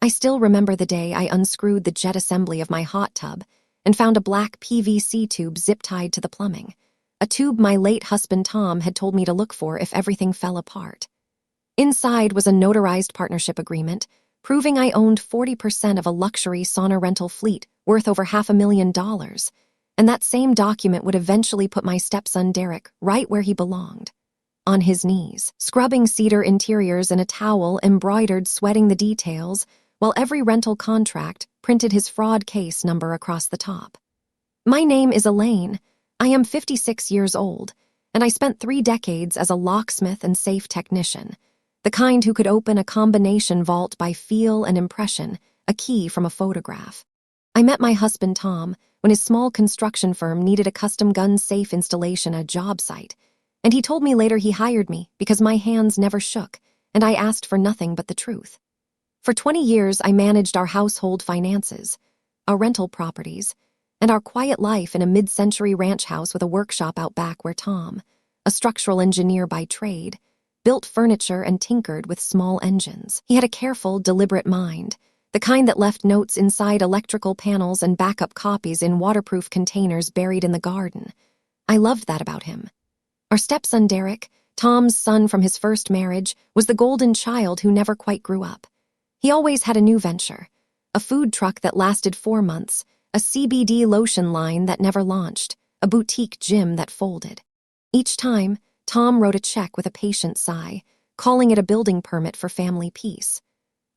I still remember the day I unscrewed the jet assembly of my hot tub and found a black PVC tube zip-tied to the plumbing, a tube my late husband Tom had told me to look for if everything fell apart. Inside was a notarized partnership agreement, proving I owned 40% of a luxury sauna rental fleet worth over $500,000, and that same document would eventually put my stepson Derek right where he belonged, on his knees, scrubbing cedar interiors in a towel embroidered, sweating the details, while every rental contract printed his fraud case number across the top. My name is Elaine. I am 56 years old, and I spent 3 decades as a locksmith and safe technician, the kind who could open a combination vault by feel and impression, a key from a photograph. I met my husband Tom when his small construction firm needed a custom gun safe installation at a job site, and he told me later he hired me because my hands never shook and I asked for nothing but the truth. For 20 years, I managed our household finances, our rental properties, and our quiet life in a mid-century ranch house with a workshop out back where Tom, a structural engineer by trade, built furniture and tinkered with small engines. He had a careful, deliberate mind, the kind that left notes inside electrical panels and backup copies in waterproof containers buried in the garden. I loved that about him. Our stepson Derek, Tom's son from his first marriage, was the golden child who never quite grew up. He always had a new venture, a food truck that lasted 4 months, a CBD lotion line that never launched, a boutique gym that folded. Each time, Tom wrote a check with a patient sigh, calling it a building permit for family peace.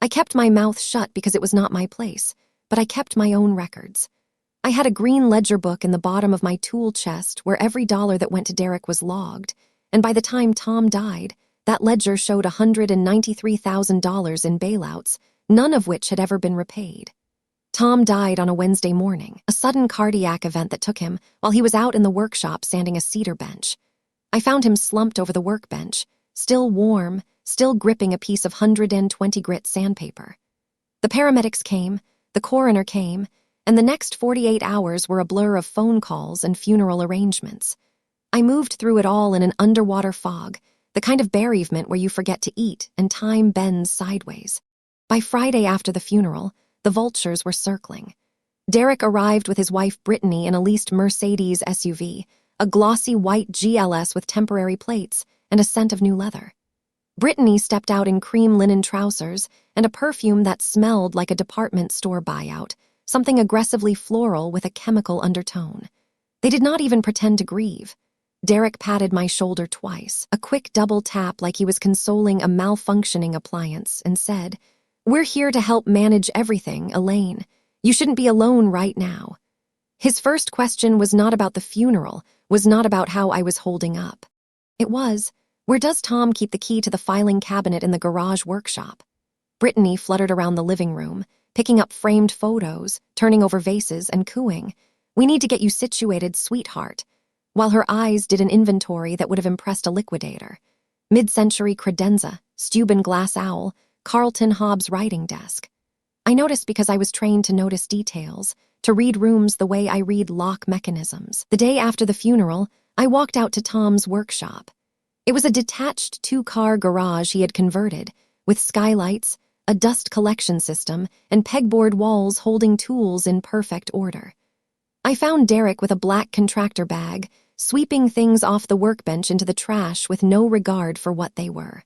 I kept my mouth shut because it was not my place, but I kept my own records. I had a green ledger book in the bottom of my tool chest where every dollar that went to Derek was logged, and by the time Tom died, that ledger showed $193,000 in bailouts, none of which had ever been repaid. Tom died on a Wednesday morning, a sudden cardiac event that took him while he was out in the workshop sanding a cedar bench. I found him slumped over the workbench, still warm, still gripping a piece of 120 grit sandpaper. The paramedics came, the coroner came, and the next 48 hours were a blur of phone calls and funeral arrangements. I moved through it all in an underwater fog, the kind of bereavement where you forget to eat and time bends sideways. By Friday after the funeral, the vultures were circling. Derek arrived with his wife Brittany in a leased Mercedes SUV, a glossy white GLS with temporary plates and a scent of new leather. Brittany stepped out in cream linen trousers and a perfume that smelled like a department store buyout, something aggressively floral with a chemical undertone. They did not even pretend to grieve. Derek patted my shoulder twice, a quick double tap like he was consoling a malfunctioning appliance, and said, "We're here to help manage everything, Elaine. You shouldn't be alone right now." His first question was not about the funeral, was not about how I was holding up. It was, where does Tom keep the key to the filing cabinet in the garage workshop? Brittany fluttered around the living room, picking up framed photos, turning over vases, and cooing, "We need to get you situated, sweetheart," while her eyes did an inventory that would have impressed a liquidator. Mid-century credenza, Steuben glass owl, Carlton Hobbs writing desk. I noticed because I was trained to notice details, to read rooms the way I read lock mechanisms. The day after the funeral, I walked out to Tom's workshop. It was a detached 2-car garage he had converted, with skylights, a dust collection system, and pegboard walls holding tools in perfect order. I found Derek with a black contractor bag, sweeping things off the workbench into the trash with no regard for what they were.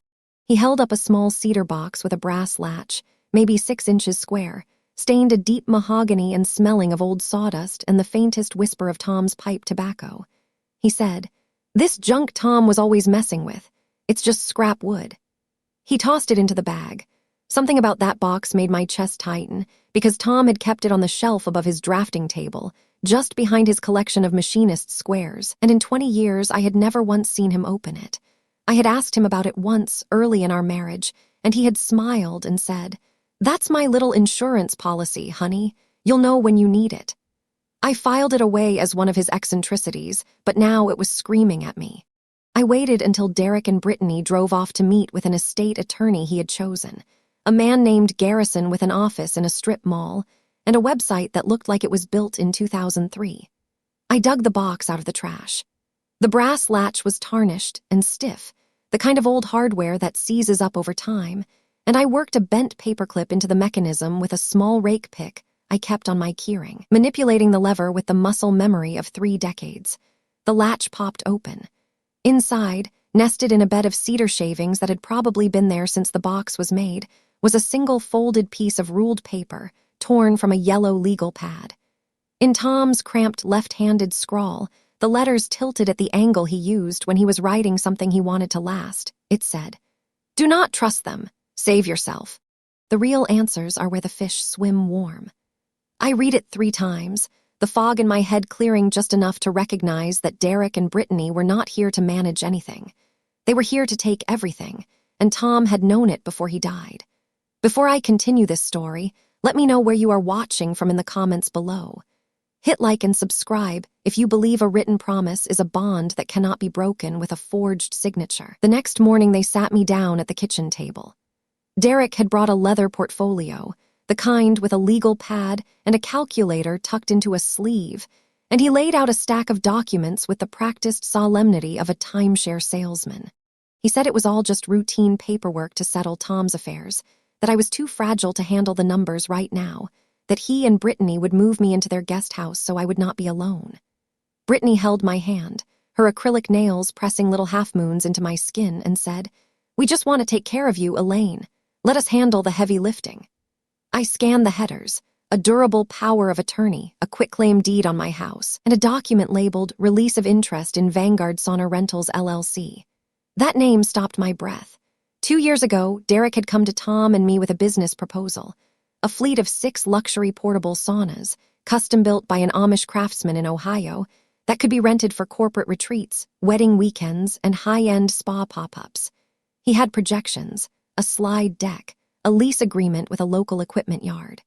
He held up a small cedar box with a brass latch, maybe 6 inches square, stained a deep mahogany and smelling of old sawdust and the faintest whisper of Tom's pipe tobacco. He said, "This junk Tom was always messing with. It's just scrap wood." He tossed it into the bag. Something about that box made my chest tighten, because Tom had kept it on the shelf above his drafting table, just behind his collection of machinist squares, and in 20 years I had never once seen him open it. I had asked him about it once, early in our marriage, and he had smiled and said, "That's my little insurance policy, honey. You'll know when you need it." I filed it away as one of his eccentricities, but now it was screaming at me. I waited until Derek and Brittany drove off to meet with an estate attorney he had chosen, a man named Garrison with an office in a strip mall, and a website that looked like it was built in 2003. I dug the box out of the trash. The brass latch was tarnished and stiff, the kind of old hardware that seizes up over time, and I worked a bent paperclip into the mechanism with a small rake pick I kept on my keyring, manipulating the lever with the muscle memory of 3 decades. The latch popped open. Inside, nested in a bed of cedar shavings that had probably been there since the box was made, was a single folded piece of ruled paper, torn from a yellow legal pad. In Tom's cramped left-handed scrawl, the letters tilted at the angle he used when he was writing something he wanted to last. It said, "Do not trust them. Save yourself. The real answers are where the fish swim warm." I read it 3 times, the fog in my head clearing just enough to recognize that Derek and Brittany were not here to manage anything. They were here to take everything, and Tom had known it before he died. Before I continue this story, let me know where you are watching from in the comments below. Hit like and subscribe if you believe a written promise is a bond that cannot be broken with a forged signature. The next morning they sat me down at the kitchen table. Derek had brought a leather portfolio, the kind with a legal pad and a calculator tucked into a sleeve, and he laid out a stack of documents with the practiced solemnity of a timeshare salesman. He said it was all just routine paperwork to settle Tom's affairs, that I was too fragile to handle the numbers right now, that he and Brittany would move me into their guest house so I would not be alone. Brittany held my hand, her acrylic nails pressing little half-moons into my skin, and said, "We just want to take care of you, Elaine. Let us handle the heavy lifting." I scanned the headers, a durable power of attorney, a quitclaim deed on my house, and a document labeled Release of Interest in Vanguard Sauna Rentals LLC. That name stopped my breath. 2 years ago, Derek had come to Tom and me with a business proposal, a fleet of 6 luxury portable saunas, custom-built by an Amish craftsman in Ohio, that could be rented for corporate retreats, wedding weekends, and high-end spa pop-ups. He had projections, a slide deck, a lease agreement with a local equipment yard.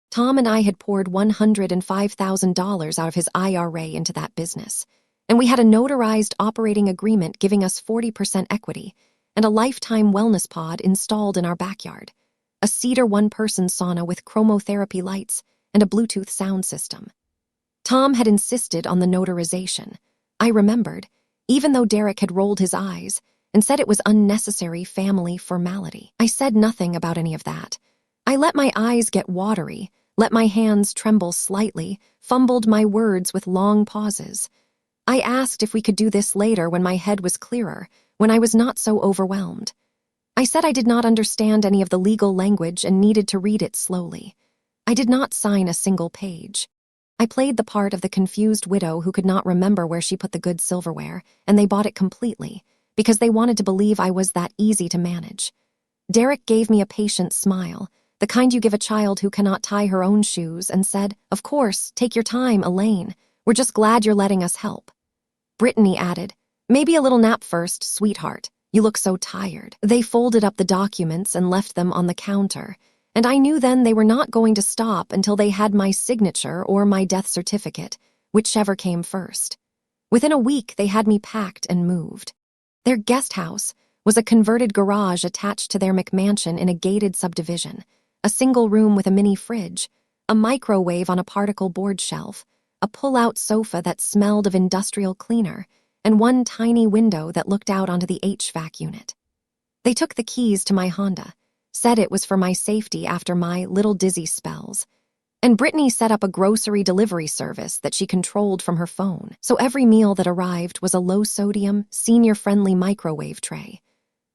Tom and I had poured $105,000 out of his IRA into that business, and we had a notarized operating agreement giving us 40% equity and a lifetime wellness pod installed in our backyard, a cedar one-person sauna with chromotherapy lights and a Bluetooth sound system. Tom had insisted on the notarization. I remembered, even though Derek had rolled his eyes and said it was unnecessary family formality. I said nothing about any of that. I let my eyes get watery, let my hands tremble slightly, fumbled my words with long pauses. I asked if we could do this later when my head was clearer, when I was not so overwhelmed. I said I did not understand any of the legal language and needed to read it slowly. I did not sign a single page. I played the part of the confused widow who could not remember where she put the good silverware, and they bought it completely, because they wanted to believe I was that easy to manage. Derek gave me a patient smile, the kind you give a child who cannot tie her own shoes, and said, "Of course, take your time, Elaine. We're just glad you're letting us help." Brittany added, "Maybe a little nap first, sweetheart. You look so tired." They folded up the documents and left them on the counter, and I knew then they were not going to stop until they had my signature or my death certificate, whichever came first. Within a week, they had me packed and moved. Their guest house was a converted garage attached to their McMansion in a gated subdivision, a single room with a mini fridge, a microwave on a particle board shelf, a pull-out sofa that smelled of industrial cleaner, and one tiny window that looked out onto the HVAC unit. They took the keys to my Honda, said it was for my safety after my little dizzy spells, and Brittany set up a grocery delivery service that she controlled from her phone, so every meal that arrived was a low-sodium, senior-friendly microwave tray.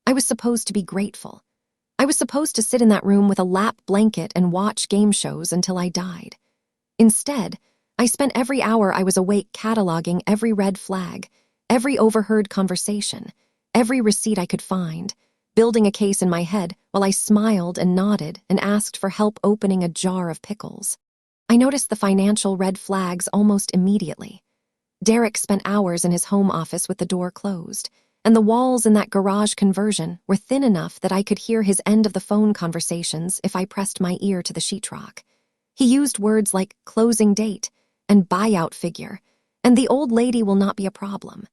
I was supposed to be grateful. I was supposed to sit in that room with a lap blanket and watch game shows until I died. Instead, I spent every hour I was awake cataloging every red flag, every overheard conversation, every receipt I could find, building a case in my head while I smiled and nodded and asked for help opening a jar of pickles. I noticed the financial red flags almost immediately. Derek spent hours in his home office with the door closed, and the walls in that garage conversion were thin enough that I could hear his end of the phone conversations if I pressed my ear to the sheetrock. He used words like closing date and buyout figure, and the old lady will not be a problem.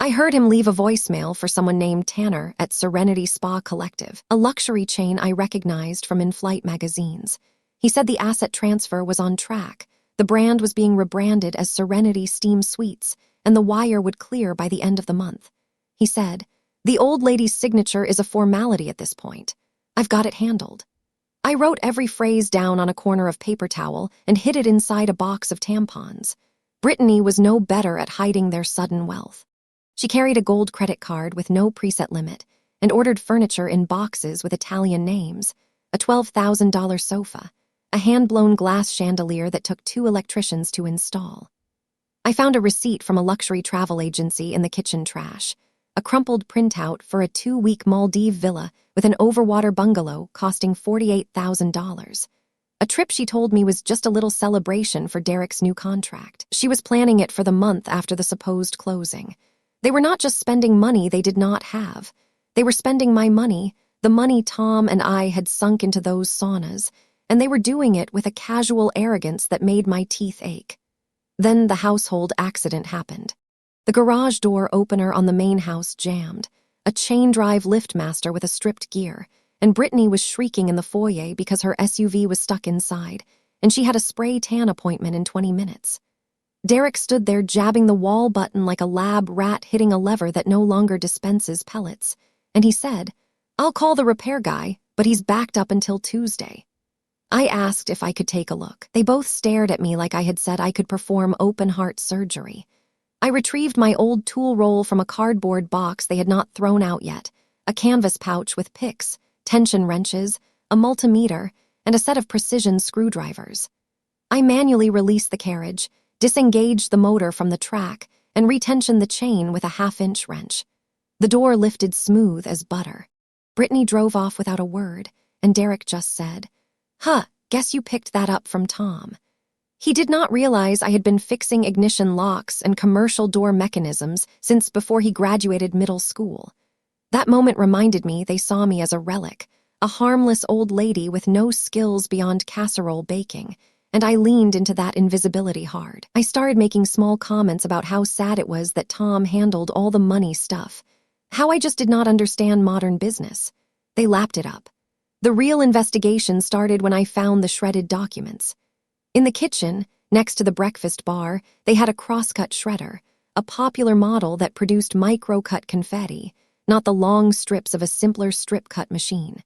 I heard him leave a voicemail for someone named Tanner at Serenity Spa Collective, a luxury chain I recognized from in-flight magazines. He said the asset transfer was on track, the brand was being rebranded as Serenity Steam Suites, and the wire would clear by the end of the month. He said, "The old lady's signature is a formality at this point. I've got it handled. I wrote every phrase down on a corner of paper towel and hid it inside a box of tampons. Brittany was no better at hiding their sudden wealth. She carried a gold credit card with no preset limit and ordered furniture in boxes with Italian names, a $12,000 sofa, a hand-blown glass chandelier that took 2 electricians to install. I found a receipt from a luxury travel agency in the kitchen trash, a crumpled printout for a 2-week Maldive villa with an overwater bungalow costing $48,000. A trip she told me was just a little celebration for Derek's new contract. She was planning it for the month after the supposed closing. They were not just spending money they did not have. They were spending my money, the money Tom and I had sunk into those saunas, and they were doing it with a casual arrogance that made my teeth ache. Then the household accident happened. The garage door opener on the main house jammed, a chain-drive liftmaster with a stripped gear, and Brittany was shrieking in the foyer because her SUV was stuck inside, and she had a spray tan appointment in 20 minutes. Derek stood there jabbing the wall button like a lab rat hitting a lever that no longer dispenses pellets, and he said, "I'll call the repair guy, but he's backed up until Tuesday." I asked if I could take a look. They both stared at me like I had said I could perform open-heart surgery. I retrieved my old tool roll from a cardboard box they had not thrown out yet, a canvas pouch with picks, tension wrenches, a multimeter, and a set of precision screwdrivers. I manually released the carriage, disengaged the motor from the track, and retensioned the chain with a 1/2-inch wrench. The door lifted smooth as butter. Brittany drove off without a word, and Derek just said, "Huh, guess you picked that up from Tom." He did not realize I had been fixing ignition locks and commercial door mechanisms since before he graduated middle school. That moment reminded me they saw me as a relic, a harmless old lady with no skills beyond casserole baking, and I leaned into that invisibility hard. I started making small comments about how sad it was that Tom handled all the money stuff, how I just did not understand modern business. They lapped it up. The real investigation started when I found the shredded documents. In the kitchen, next to the breakfast bar, they had a crosscut shredder, a popular model that produced micro-cut confetti, not the long strips of a simpler strip-cut machine.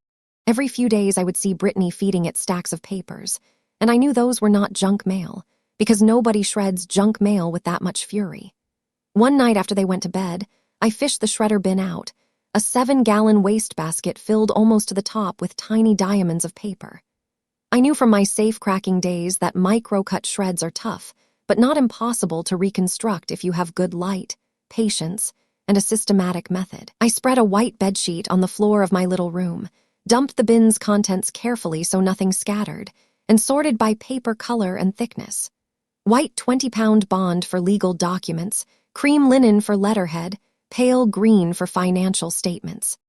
Every few days I would see Brittany feeding it stacks of papers, and I knew those were not junk mail, because nobody shreds junk mail with that much fury. One night after they went to bed, I fished the shredder bin out, a 7-gallon wastebasket filled almost to the top with tiny diamonds of paper. I knew from my safe-cracking days that micro-cut shreds are tough, but not impossible to reconstruct if you have good light, patience, and a systematic method. I spread a white bedsheet on the floor of my little room, dumped the bin's contents carefully so nothing scattered, and sorted by paper color and thickness. White 20-pound bond for legal documents, cream linen for letterhead, pale green for financial statements.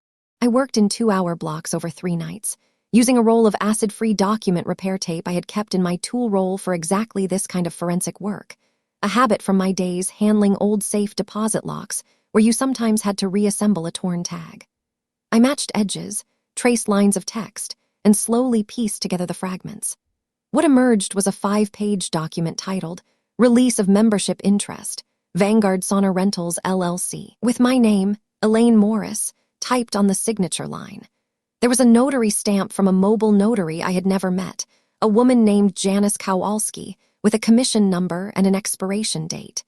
I worked in 2-hour blocks over 3 nights, using a roll of acid-free document repair tape I had kept in my tool roll for exactly this kind of forensic work, a habit from my days handling old safe deposit locks where you sometimes had to reassemble a torn tag. I matched edges, traced lines of text, and slowly pieced together the fragments. What emerged was a 5-page document titled, Release of Membership Interest, Vanguard Sauna Rentals, LLC, with my name, Elaine Morris, typed on the signature line. There was a notary stamp from a mobile notary I had never met, a woman named Janice Kowalski, with a commission number and an expiration date.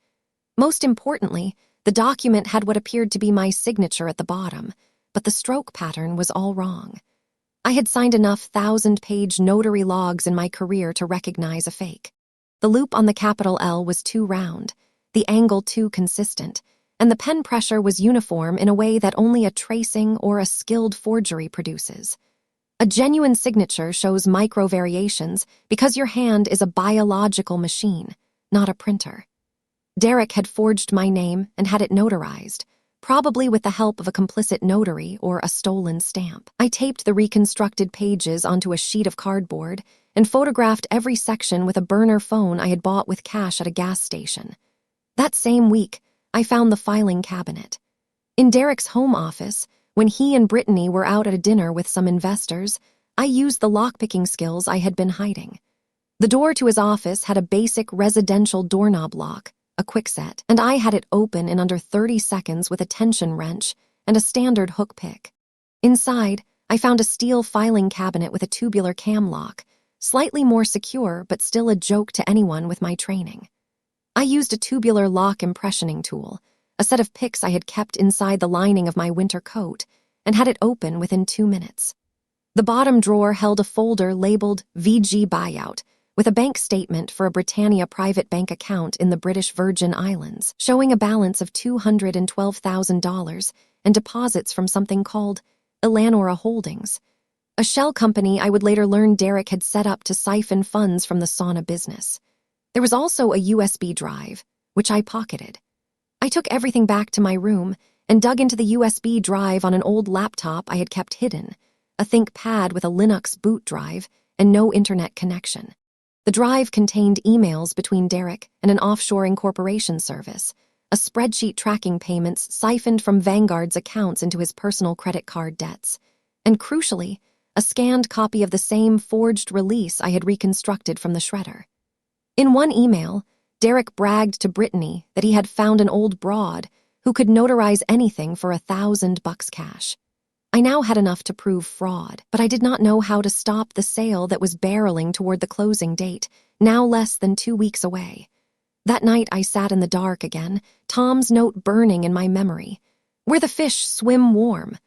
Most importantly, the document had what appeared to be my signature at the bottom, but the stroke pattern was all wrong. I had signed enough 1,000-page notary logs in my career to recognize a fake. The loop on the capital L was too round, the angle too consistent, and the pen pressure was uniform in a way that only a tracing or a skilled forgery produces. A genuine signature shows micro-variations because your hand is a biological machine, not a printer. Derek had forged my name and had it notarized, probably with the help of a complicit notary or a stolen stamp. I taped the reconstructed pages onto a sheet of cardboard and photographed every section with a burner phone I had bought with cash at a gas station. That same week, I found the filing cabinet. In Derek's home office, when he and Brittany were out at a dinner with some investors, I used the lockpicking skills I had been hiding. The door to his office had a basic residential doorknob lock, a quickset, and I had it open in under 30 seconds with a tension wrench and a standard hook pick. Inside, I found a steel filing cabinet with a tubular cam lock, slightly more secure but still a joke to anyone with my training. I used a tubular lock impressioning tool, a set of picks I had kept inside the lining of my winter coat, and had it open within 2 minutes. The bottom drawer held a folder labeled VG Buyout, with a bank statement for a Britannia private bank account in the British Virgin Islands, showing a balance of $212,000 and deposits from something called Elanora Holdings, a shell company I would later learn Derek had set up to siphon funds from the sauna business. There was also a USB drive, which I pocketed. I took everything back to my room and dug into the USB drive on an old laptop I had kept hidden, a ThinkPad with a Linux boot drive and no internet connection. The drive contained emails between Derek and an offshore incorporation service, a spreadsheet tracking payments siphoned from Vanguard's accounts into his personal credit card debts, and crucially, a scanned copy of the same forged release I had reconstructed from the shredder. In one email, Derek bragged to Brittany that he had found an old broad who could notarize anything for $1,000 cash. I now had enough to prove fraud, but I did not know how to stop the sale that was barreling toward the closing date, now less than 2 weeks away. That night I sat in the dark again, Tom's note burning in my memory. "Where the fish swim warm."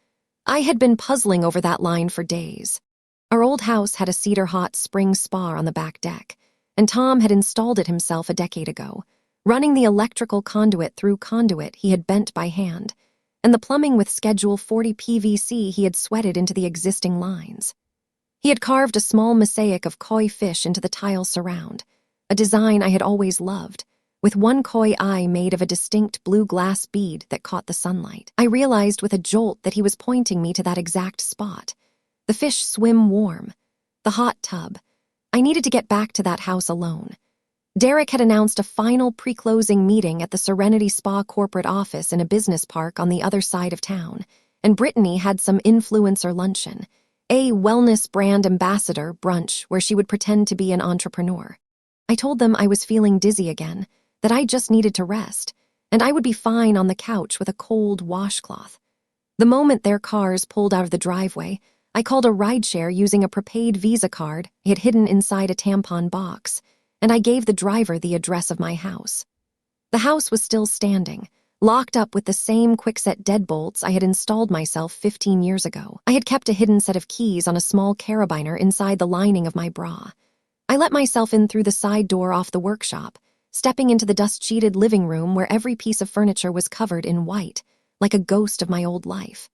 I had been puzzling over that line for days. Our old house had a cedar hot spring spa on the back deck, and Tom had installed it himself a decade ago, running the electrical conduit through conduit he had bent by hand, and the plumbing with Schedule 40 PVC he had sweated into the existing lines. He had carved a small mosaic of koi fish into the tile surround, a design I had always loved, with one koi eye made of a distinct blue glass bead that caught the sunlight. I realized with a jolt that he was pointing me to that exact spot. The fish swim warm. The hot tub. I needed to get back to that house alone. Derek had announced a final pre-closing meeting at the Serenity Spa corporate office in a business park on the other side of town, and Brittany had some influencer luncheon, a wellness brand ambassador brunch where she would pretend to be an entrepreneur. I told them I was feeling dizzy again, that I just needed to rest, and I would be fine on the couch with a cold washcloth. The moment their cars pulled out of the driveway, I called a rideshare using a prepaid Visa card I had hidden inside a tampon box, and I gave the driver the address of my house. The house was still standing, locked up with the same quickset deadbolts I had installed myself 15 years ago. I had kept a hidden set of keys on a small carabiner inside the lining of my bra. I let myself in through the side door off the workshop, stepping into the dust-sheeted living room where every piece of furniture was covered in white, like a ghost of my old life.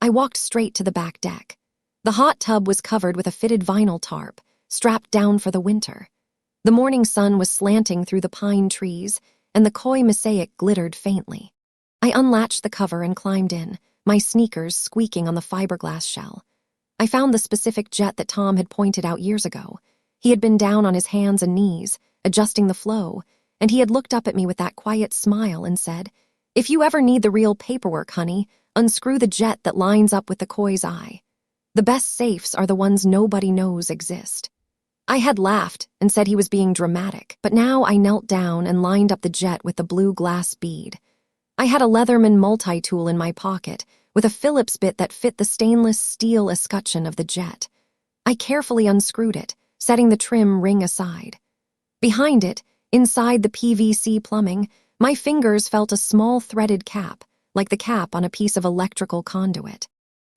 I walked straight to the back deck. The hot tub was covered with a fitted vinyl tarp, strapped down for the winter. The morning sun was slanting through the pine trees, and the koi mosaic glittered faintly. I unlatched the cover and climbed in, my sneakers squeaking on the fiberglass shell. I found the specific jet that Tom had pointed out years ago. He had been down on his hands and knees, adjusting the flow, and he had looked up at me with that quiet smile and said, "If you ever need the real paperwork, honey, unscrew the jet that lines up with the koi's eye. The best safes are the ones nobody knows exist." I had laughed and said he was being dramatic, but now I knelt down and lined up the jet with the blue glass bead. I had a Leatherman multi-tool in my pocket, with a Phillips bit that fit the stainless steel escutcheon of the jet. I carefully unscrewed it, setting the trim ring aside. Behind it, inside the PVC plumbing, my fingers felt a small threaded cap, like the cap on a piece of electrical conduit.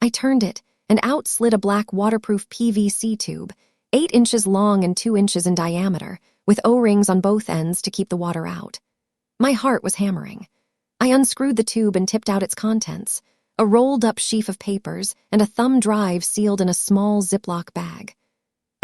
I turned it, and out slid a black waterproof PVC tube, 8 inches long and 2 inches in diameter, with O-rings on both ends to keep the water out. My heart was hammering. I unscrewed the tube and tipped out its contents, a rolled-up sheaf of papers and a thumb drive sealed in a small Ziploc bag.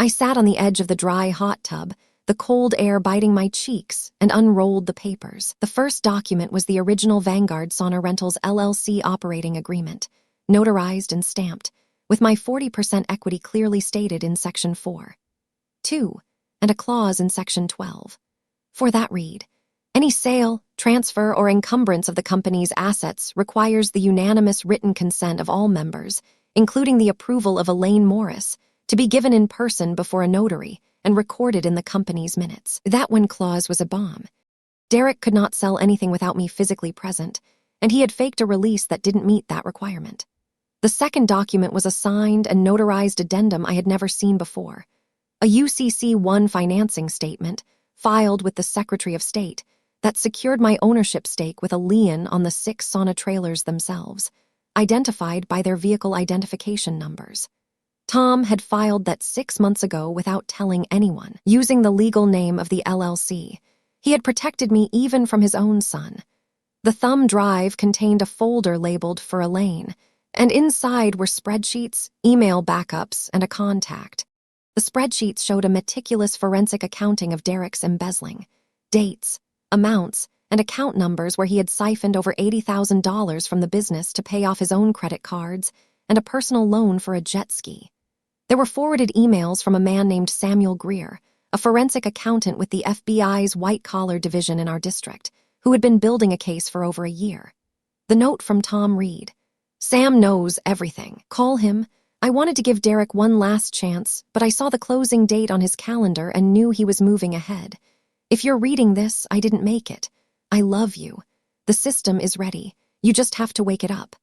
I sat on the edge of the dry hot tub, the cold air biting my cheeks, and unrolled the papers. The first document was the original Vanguard Sauna Rentals LLC operating agreement, notarized and stamped, with my 40% equity clearly stated in Section 4. 2, and a clause in Section 12. For that read, any sale, transfer, or encumbrance of the company's assets requires the unanimous written consent of all members, including the approval of Elaine Morris, to be given in person before a notary and recorded in the company's minutes. That one clause was a bomb. Derek could not sell anything without me physically present, and he had faked a release that didn't meet that requirement. The second document was a signed and notarized addendum I had never seen before. A UCC-1 financing statement, filed with the Secretary of State, that secured my ownership stake with a lien on the 6 Sauna trailers themselves, identified by their vehicle identification numbers. Tom had filed that 6 months ago without telling anyone, using the legal name of the LLC. He had protected me even from his own son. The thumb drive contained a folder labeled for Elaine, and inside were spreadsheets, email backups, and a contact. The spreadsheets showed a meticulous forensic accounting of Derek's embezzling, dates, amounts, and account numbers where he had siphoned over $80,000 from the business to pay off his own credit cards and a personal loan for a jet ski. There were forwarded emails from a man named Samuel Greer, a forensic accountant with the FBI's white-collar division in our district, who had been building a case for over a year. The note from Tom read, "Sam knows everything. Call him. I wanted to give Derek one last chance, but I saw the closing date on his calendar and knew he was moving ahead. If you're reading this, I didn't make it. I love you. The system is ready. You just have to wake it up."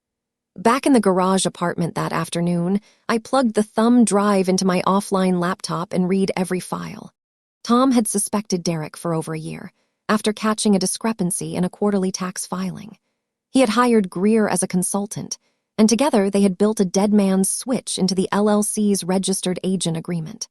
Back in the garage apartment that afternoon, I plugged the thumb drive into my offline laptop and read every file. Tom had suspected Derek for over a year, after catching a discrepancy in a quarterly tax filing. He had hired Greer as a consultant, and together they had built a dead man's switch into the LLC's registered agent agreement.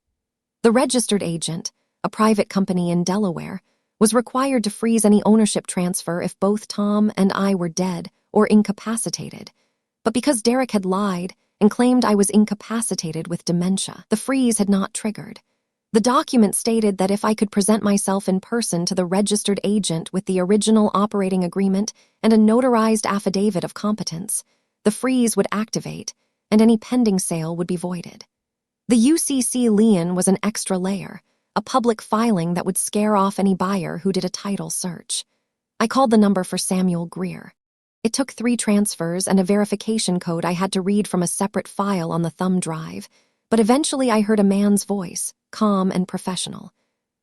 The registered agent, a private company in Delaware, was required to freeze any ownership transfer if both Tom and I were dead or incapacitated. But because Derek had lied and claimed I was incapacitated with dementia, the freeze had not triggered. The document stated that if I could present myself in person to the registered agent with the original operating agreement and a notarized affidavit of competence, the freeze would activate and any pending sale would be voided. The UCC lien was an extra layer, a public filing that would scare off any buyer who did a title search. I called the number for Samuel Greer. It took 3 transfers and a verification code I had to read from a separate file on the thumb drive, but eventually I heard a man's voice, calm and professional.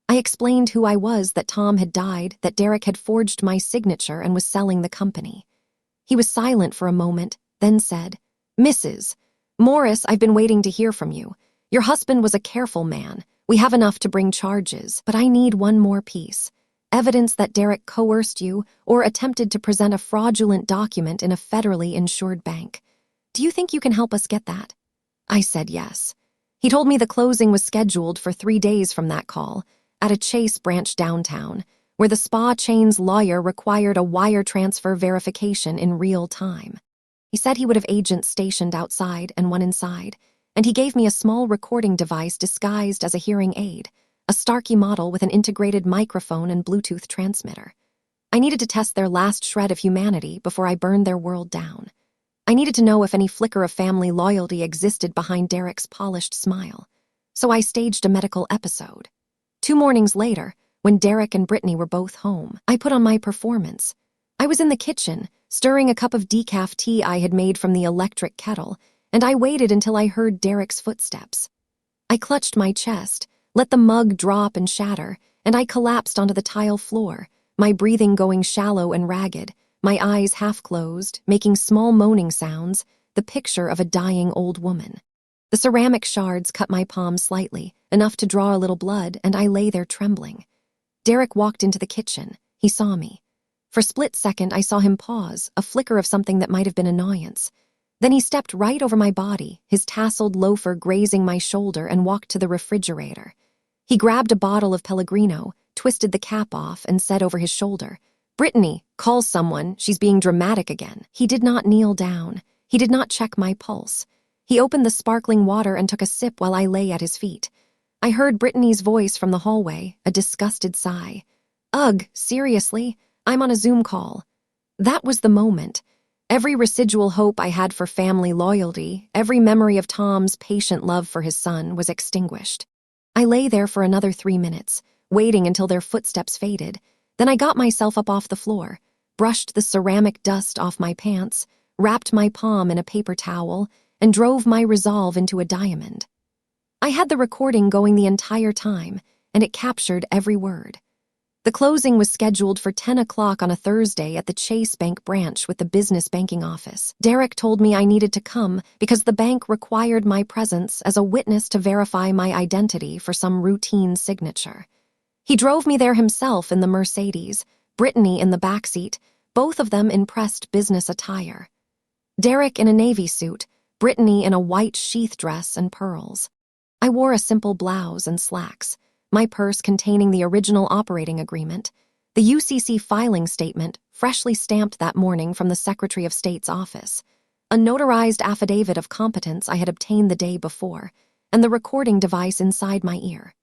I explained who I was, that Tom had died, that Derek had forged my signature and was selling the company. He was silent for a moment, then said, "Mrs. Morris, I've been waiting to hear from you. Your husband was a careful man. We have enough to bring charges, but I need one more piece. Evidence that Derek coerced you or attempted to present a fraudulent document in a federally insured bank. Do you think you can help us get that?" I said yes. He told me the closing was scheduled for 3 days from that call, at a Chase branch downtown, where the spa chain's lawyer required a wire transfer verification in real time. He said he would have agents stationed outside and one inside, and he gave me a small recording device disguised as a hearing aid, a Starkey model with an integrated microphone and Bluetooth transmitter. I needed to test their last shred of humanity before I burned their world down. I needed to know if any flicker of family loyalty existed behind Derek's polished smile. So I staged a medical episode. 2 mornings later, when Derek and Brittany were both home, I put on my performance. I was in the kitchen, stirring a cup of decaf tea I had made from the electric kettle, and I waited until I heard Derek's footsteps. I clutched my chest, let the mug drop and shatter, and I collapsed onto the tile floor, my breathing going shallow and ragged, my eyes half closed, making small moaning sounds, the picture of a dying old woman. The ceramic shards cut my palm slightly, enough to draw a little blood, and I lay there trembling. Derek walked into the kitchen. He saw me. For a split second, I saw him pause, a flicker of something that might have been annoyance. Then he stepped right over my body, his tasseled loafer grazing my shoulder, and walked to the refrigerator. He grabbed a bottle of Pellegrino, twisted the cap off, and said over his shoulder, "Brittany, call someone, she's being dramatic again." He did not kneel down. He did not check my pulse. He opened the sparkling water and took a sip while I lay at his feet. I heard Brittany's voice from the hallway, a disgusted sigh. "Ugh, seriously? I'm on a Zoom call." That was the moment. Every residual hope I had for family loyalty, every memory of Tom's patient love for his son, was extinguished. I lay there for another 3 minutes, waiting until their footsteps faded. Then I got myself up off the floor, brushed the ceramic dust off my pants, wrapped my palm in a paper towel, and drove my resolve into a diamond. I had the recording going the entire time, and it captured every word. The closing was scheduled for 10 o'clock on a Thursday at the Chase Bank branch with the business banking office. Derek told me I needed to come because the bank required my presence as a witness to verify my identity for some routine signature. He drove me there himself in the Mercedes, Brittany in the backseat, both of them in pressed business attire. Derek in a navy suit, Brittany in a white sheath dress and pearls. I wore a simple blouse and slacks, my purse containing the original operating agreement, the UCC filing statement freshly stamped that morning from the Secretary of State's office, a notarized affidavit of competence I had obtained the day before, and the recording device inside my ear.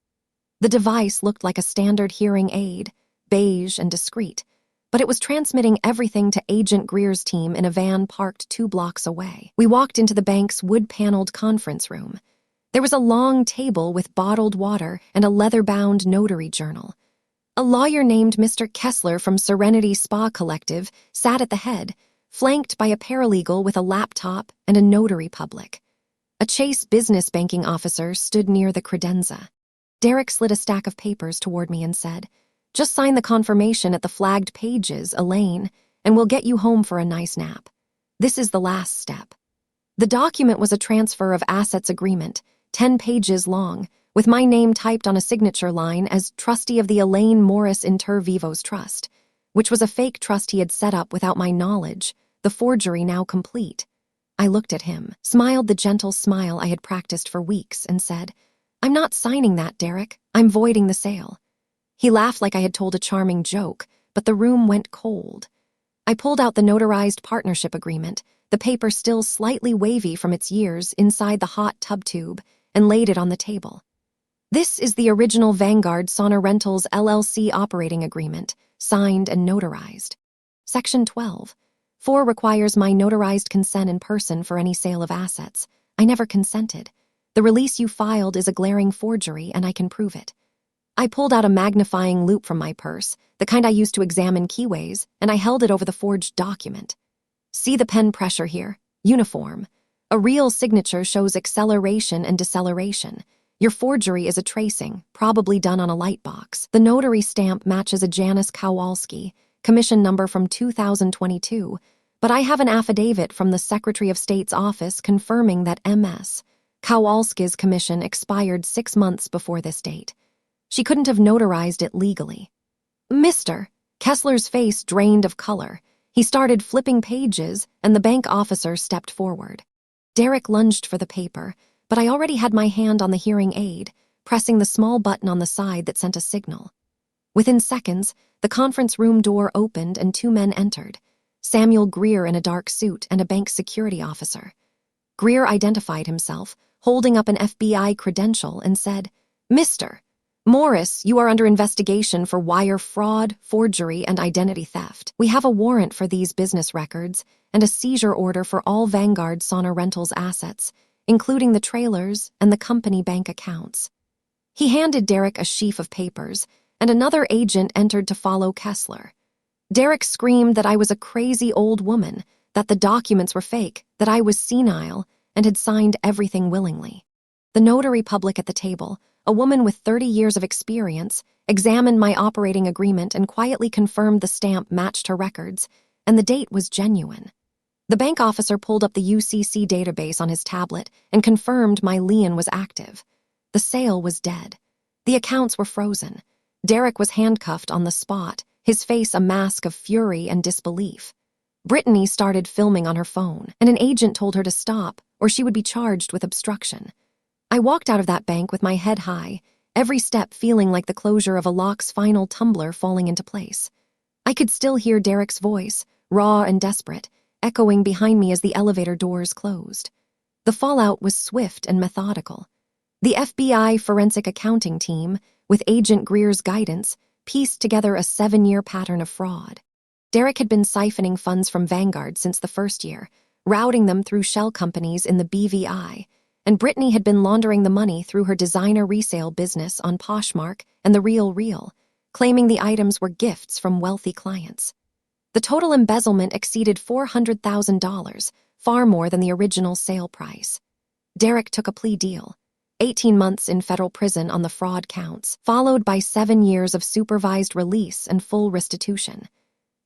The device looked like a standard hearing aid, beige and discreet, but it was transmitting everything to Agent Greer's team in a van parked 2 blocks away. We walked into the bank's wood-paneled conference room. There was a long table with bottled water and a leather-bound notary journal. A lawyer named Mr. Kessler from Serenity Spa Collective sat at the head, flanked by a paralegal with a laptop and a notary public. A Chase business banking officer stood near the credenza. Derek slid a stack of papers toward me and said, "Just sign the confirmation at the flagged pages, Elaine, and we'll get you home for a nice nap. This is the last step." The document was a transfer of assets agreement, 10 pages long, with my name typed on a signature line as trustee of the Elaine Morris Inter Vivos Trust, which was a fake trust he had set up without my knowledge, the forgery now complete. I looked at him, smiled the gentle smile I had practiced for weeks, and said, "I'm not signing that, Derek. I'm voiding the sale." He laughed like I had told a charming joke, but the room went cold. I pulled out the notarized partnership agreement, the paper still slightly wavy from its years inside the hot tub tube, and laid it on the table. "This is the original Vanguard Sauna Rentals LLC operating agreement, signed and notarized. Section 12. 4 requires my notarized consent in person for any sale of assets. I never consented. The release you filed is a glaring forgery, and I can prove it." I pulled out a magnifying loupe from my purse, the kind I used to examine keyways, and I held it over the forged document. "See the pen pressure here? Uniform. A real signature shows acceleration and deceleration. Your forgery is a tracing, probably done on a light box. The notary stamp matches a Janice Kowalski, commission number from 2022, but I have an affidavit from the Secretary of State's office confirming that Ms. Kowalski's commission expired 6 months before this date. She couldn't have notarized it legally." "Mr." Kessler's face drained of color. He started flipping pages, and the bank officer stepped forward. Derek lunged for the paper, but I already had my hand on the hearing aid, pressing the small button on the side that sent a signal. Within seconds, the conference room door opened and 2 men entered, Samuel Greer in a dark suit and a bank security officer. Greer identified himself, holding up an FBI credential, and said, "Mr. Morris, you are under investigation for wire fraud, forgery, and identity theft. We have a warrant for these business records and a seizure order for all Vanguard Sauna Rentals assets, including the trailers and the company bank accounts." He handed Derek a sheaf of papers, and another agent entered to follow Kessler. Derek screamed that I was a crazy old woman, that the documents were fake, that I was senile, and had signed everything willingly. The notary public at the table, a woman with 30 years of experience, examined my operating agreement and quietly confirmed the stamp matched her records, and the date was genuine. The bank officer pulled up the UCC database on his tablet and confirmed my lien was active. The sale was dead. The accounts were frozen. Derek was handcuffed on the spot, his face a mask of fury and disbelief. Brittany started filming on her phone, and an agent told her to stop, or she would be charged with obstruction. I walked out of that bank with my head high, every step feeling like the closure of a lock's final tumbler falling into place. I could still hear Derek's voice, raw and desperate, echoing behind me as the elevator doors closed. The fallout was swift and methodical. The FBI forensic accounting team, with Agent Greer's guidance, pieced together a 7-year pattern of fraud. Derek had been siphoning funds from Vanguard since the first year, routing them through shell companies in the BVI, and Brittany had been laundering the money through her designer resale business on Poshmark and The Real, claiming the items were gifts from wealthy clients. The total embezzlement exceeded $400,000, far more than the original sale price. Derek took a plea deal. 18 months in federal prison on the fraud counts, followed by 7 years of supervised release and full restitution.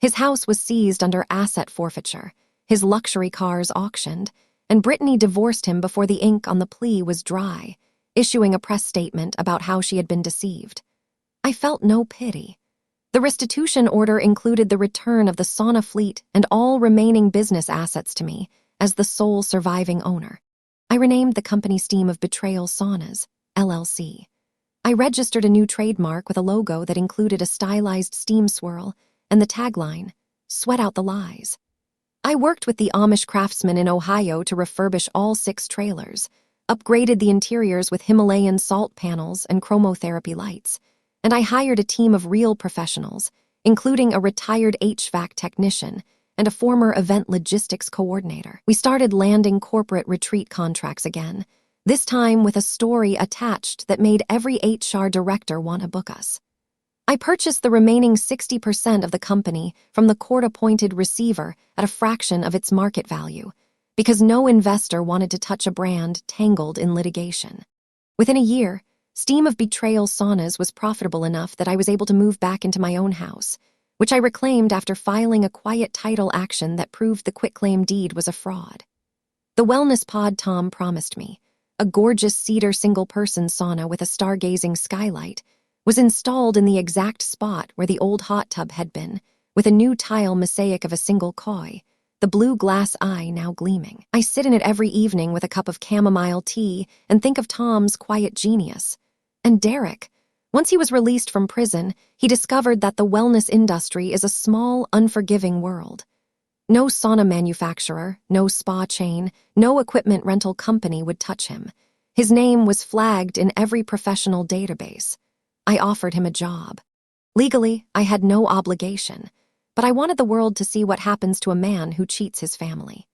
His house was seized under asset forfeiture, his luxury cars auctioned, and Brittany divorced him before the ink on the plea was dry, issuing a press statement about how she had been deceived. I felt no pity. The restitution order included the return of the Sauna fleet and all remaining business assets to me as the sole surviving owner. I renamed the company Steam of Betrayal Saunas, LLC. I registered a new trademark with a logo that included a stylized steam swirl and the tagline, "Sweat out the lies." I worked with the Amish craftsmen in Ohio to refurbish all 6 trailers, upgraded the interiors with Himalayan salt panels and chromotherapy lights, and I hired a team of real professionals, including a retired HVAC technician and a former event logistics coordinator. We started landing corporate retreat contracts again, this time with a story attached that made every HR director want to book us. I purchased the remaining 60% of the company from the court-appointed receiver at a fraction of its market value, because no investor wanted to touch a brand tangled in litigation. Within a year, Steam of Betrayal Saunas was profitable enough that I was able to move back into my own house, which I reclaimed after filing a quiet title action that proved the quitclaim deed was a fraud. The wellness pod Tom promised me, a gorgeous cedar single-person sauna with a stargazing skylight, was installed in the exact spot where the old hot tub had been, with a new tile mosaic of a single koi, the blue glass eye now gleaming. I sit in it every evening with a cup of chamomile tea and think of Tom's quiet genius. And Derek, once he was released from prison, he discovered that the wellness industry is a small, unforgiving world. No sauna manufacturer, no spa chain, no equipment rental company would touch him. His name was flagged in every professional database. I offered him a job. Legally, I had no obligation, but I wanted the world to see what happens to a man who cheats his family.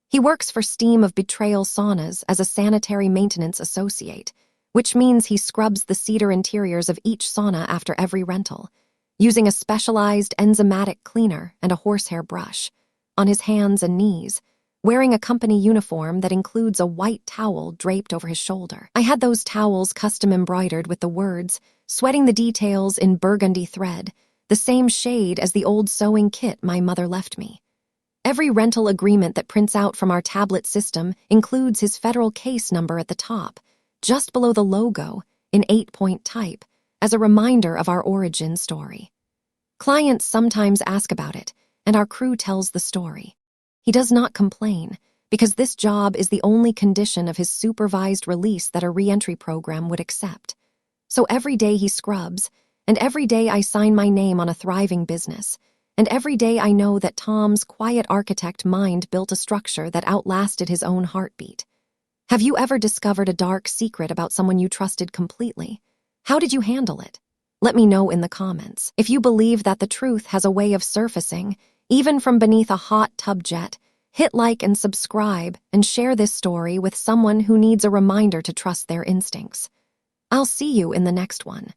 He works for Steam of Betrayal Saunas as a sanitary maintenance associate, which means he scrubs the cedar interiors of each sauna after every rental, using a specialized enzymatic cleaner and a horsehair brush, on his hands and knees, wearing a company uniform that includes a white towel draped over his shoulder. I had those towels custom embroidered with the words, sweating the details in burgundy thread, the same shade as the old sewing kit my mother left me. Every rental agreement that prints out from our tablet system includes his federal case number at the top, just below the logo, in 8-point type, as a reminder of our origin story. Clients sometimes ask about it, and our crew tells the story. He does not complain, because this job is the only condition of his supervised release that a reentry program would accept. So every day he scrubs, and every day I sign my name on a thriving business, and every day I know that Tom's quiet architect mind built a structure that outlasted his own heartbeat. Have you ever discovered a dark secret about someone you trusted completely? How did you handle it? Let me know in the comments. If you believe that the truth has a way of surfacing, even from beneath a hot tub jet, hit like and subscribe and share this story with someone who needs a reminder to trust their instincts. I'll see you in the next one.